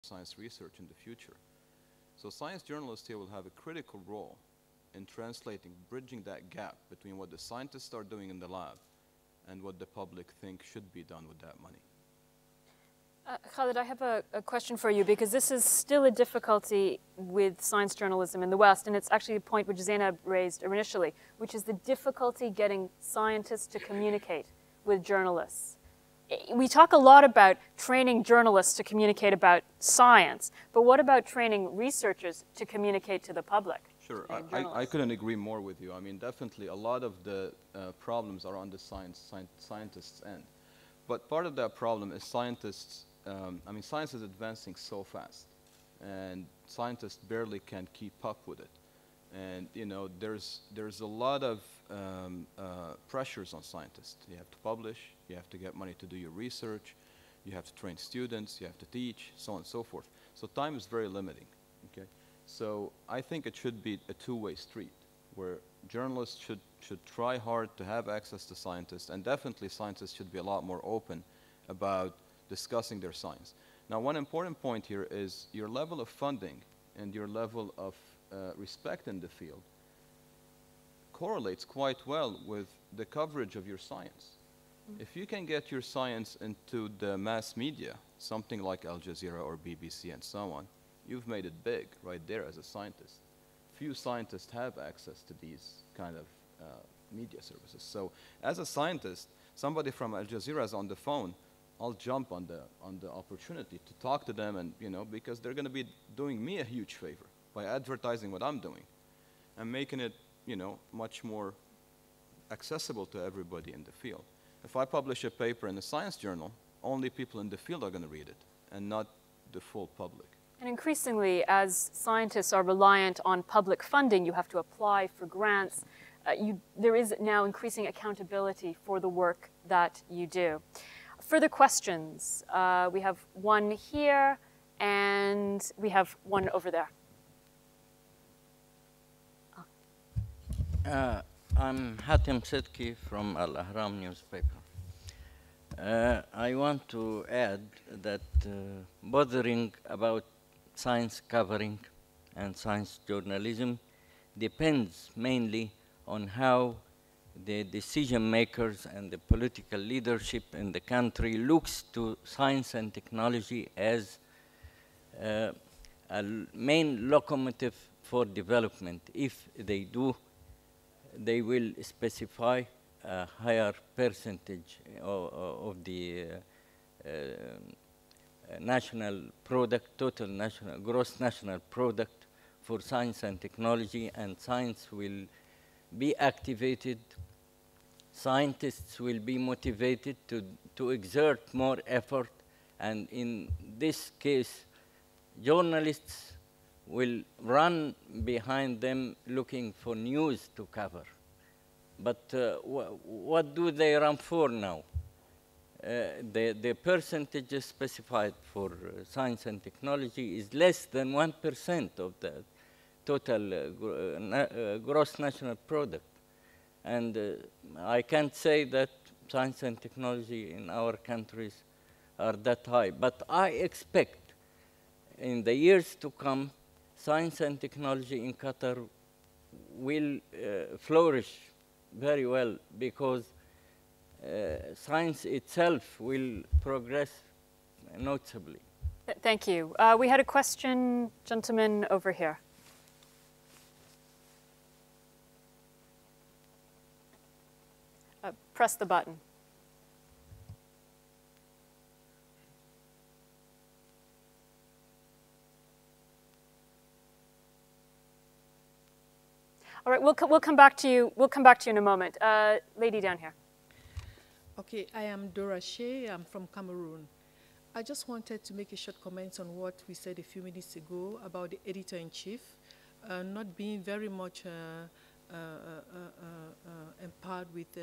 science research in the future. So science journalists here will have a critical role in translating, bridging that gap between what the scientists are doing in the lab and what the public think should be done with that money. Khalid, I have a question for you, because this is still a difficulty with science journalism in the West, and it's actually a point which Zainab raised initially, which is the difficulty getting scientists to communicate with journalists. We talk a lot about training journalists to communicate about science, but what about training researchers to communicate to the public? Sure, I couldn't agree more with you. I mean, definitely a lot of the problems are on the scientists' end. But part of that problem is scientists, I mean, science is advancing so fast, and scientists barely can keep up with it. And, you know, there's a lot of pressures on scientists. You have to publish, you have to get money to do your research, you have to train students, you have to teach, so on and so forth. So time is very limiting, okay? So I think it should be a two-way street, where journalists should try hard to have access to scientists, and definitely scientists should be a lot more open about discussing their science. Now, one important point here is your level of funding and your level of respect in the field correlates quite well with the coverage of your science. If you can get your science into the mass media, something like Al Jazeera or BBC and so on, you've made it big right there as a scientist. Few scientists have access to these kind of media services. So as a scientist, somebody from Al Jazeera is on the phone, I'll jump on the opportunity to talk to them, and, you know, because they're going to be doing me a huge favor by advertising what I'm doing and making it, you know, much more accessible to everybody in the field. If I publish a paper in a science journal, only people in the field are going to read it and not the full public. And increasingly, as scientists are reliant on public funding, you have to apply for grants. There is now increasing accountability for the work that you do. Further questions? We have one here, and we have one over there. I'm Hatem Sidki from Al Ahram newspaper. I want to add that bothering about science covering and science journalism depends mainly on how the decision makers and the political leadership in the country looks to science and technology as a main locomotive for development. If they do, they will specify a higher percentage of the national product, total national, gross national product for science and technology, and science will be activated. Scientists will be motivated to exert more effort, and in this case, journalists will run behind them looking for news to cover. But what do they run for now? The percentage specified for science and technology is less than 1% of the total gross national product. And I can't say that science and technology in our countries are that high. But I expect in the years to come, science and technology in Qatar will flourish very well, because science itself will progress noticeably. Thank you. We had a question, gentleman over here. Press the button. All right, we'll come back to you. We'll come back to you in a moment. Lady down here. Okay, I am Dora Shea. I'm from Cameroon. I just wanted to make a short comment on what we said a few minutes ago about the editor-in-chief not being very much empowered with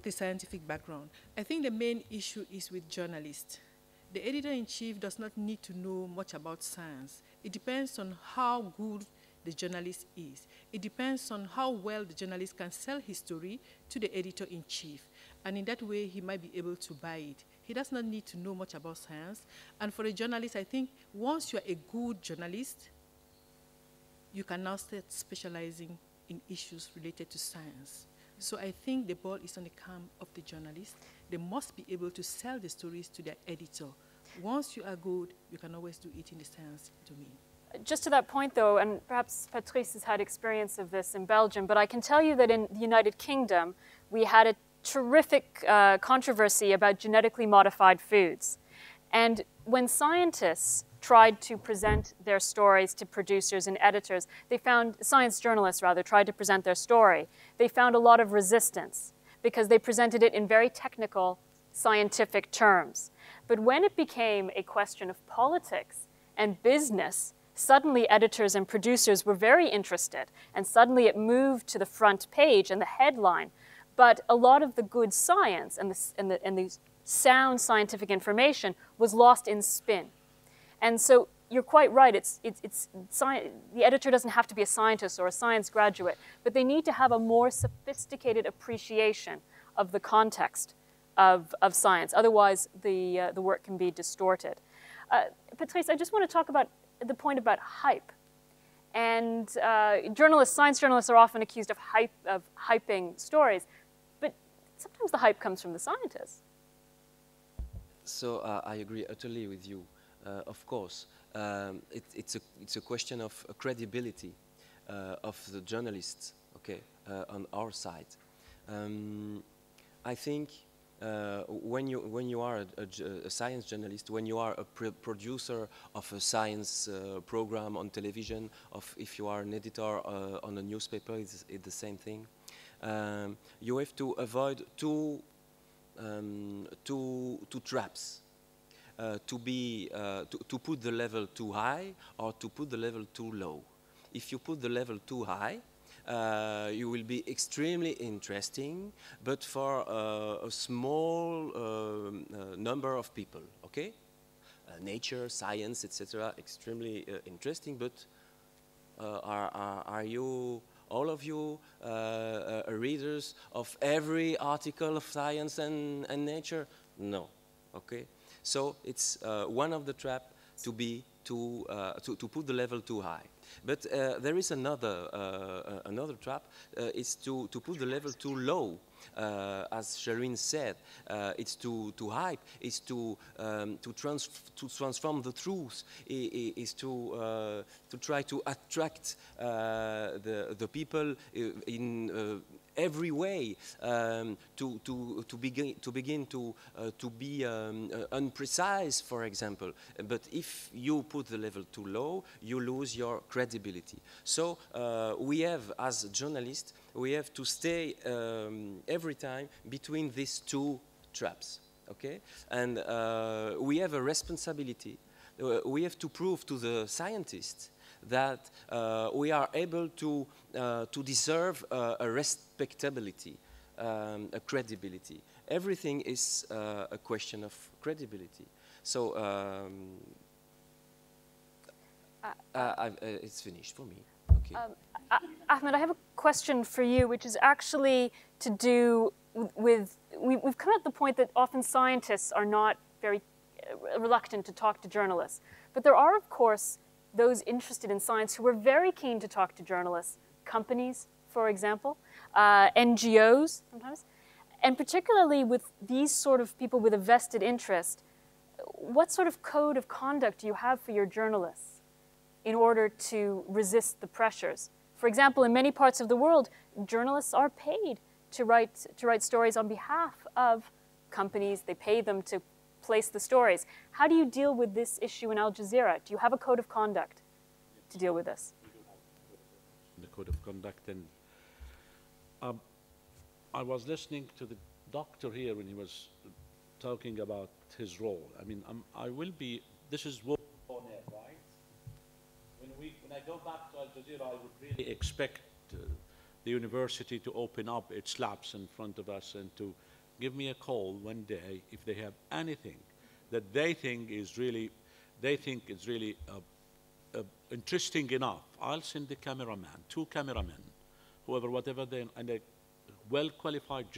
a scientific background. I think the main issue is with journalists. The editor-in-chief does not need to know much about science. It depends on how good the journalist is. It depends on how well the journalist can sell his story to the editor-in-chief. And in that way, he might be able to buy it. He does not need to know much about science. And for a journalist, I think once you're a good journalist, you can now start specializing in issues related to science. So I think the ball is on the camp of the journalist. They must be able to sell the stories to their editor. Once you are good, you can always do it in the science domain. Just to that point, though, and perhaps Patrice has had experience of this in Belgium, but I can tell you that in the United Kingdom, we had a terrific controversy about genetically modified foods. And when scientists tried to present their stories to producers and editors, they found, science journalists rather, tried to present their story. They found a lot of resistance because they presented it in very technical, scientific terms. But when it became a question of politics and business, suddenly editors and producers were very interested, and suddenly it moved to the front page and the headline. But a lot of the good science and the sound scientific information was lost in spin. And so you're quite right, the editor doesn't have to be a scientist or a science graduate, but they need to have a more sophisticated appreciation of the context of science. Otherwise, the work can be distorted. Patrice, I just want to talk about the point about hype. And science journalists are often accused of hyping stories, but sometimes the hype comes from the scientists. So I agree utterly with you. Of course, it's a question of credibility of the journalists, okay, on our side. I think when you are a science journalist, when you are a producer of a science program on television, if you are an editor on a newspaper, it's the same thing. You have to avoid two traps. To put the level too high or to put the level too low. If you put the level too high, you will be extremely interesting, but for a small number of people, okay? Nature, science, etc., extremely interesting, but are you, all of you, readers of every article of science and nature? No, okay? So it's one of the traps to put the level too high. But there is another trap, is to put the level too low. As Shireen said, it's too hype, it's to transform the truth, is to try to attract the people in every way, to begin to be unprecise, for example. But if you put the level too low, you lose your credibility. So we have, as journalists, we have to stay every time between these two traps, okay? And we have a responsibility. We have to prove to the scientists that we are able to deserve a respectability, a credibility. Everything is a question of credibility. So it's finished for me. Okay. Ahmed, I have a question for you, which is actually to do with, we've come at the point that often scientists are not very reluctant to talk to journalists. But there are, of course, those interested in science who are very keen to talk to journalists, companies, for example, NGOs sometimes, and particularly with these sort of people with a vested interest. What sort of code of conduct do you have for your journalists in order to resist the pressures? For example, in many parts of the world, journalists are paid to write stories on behalf of companies. They pay them to place the stories. How do you deal with this issue in Aljazeera? Do you have a code of conduct to deal with this? The code of conduct, and I was listening to the doctor here when he was talking about his role. I mean, this is work on air, right? When I go back to Aljazeera, I would really expect the university to open up its labs in front of us and to give me a call one day if they have anything that they think is really interesting enough. I'll send the cameraman, 2 cameramen, whoever, whatever, and a well-qualified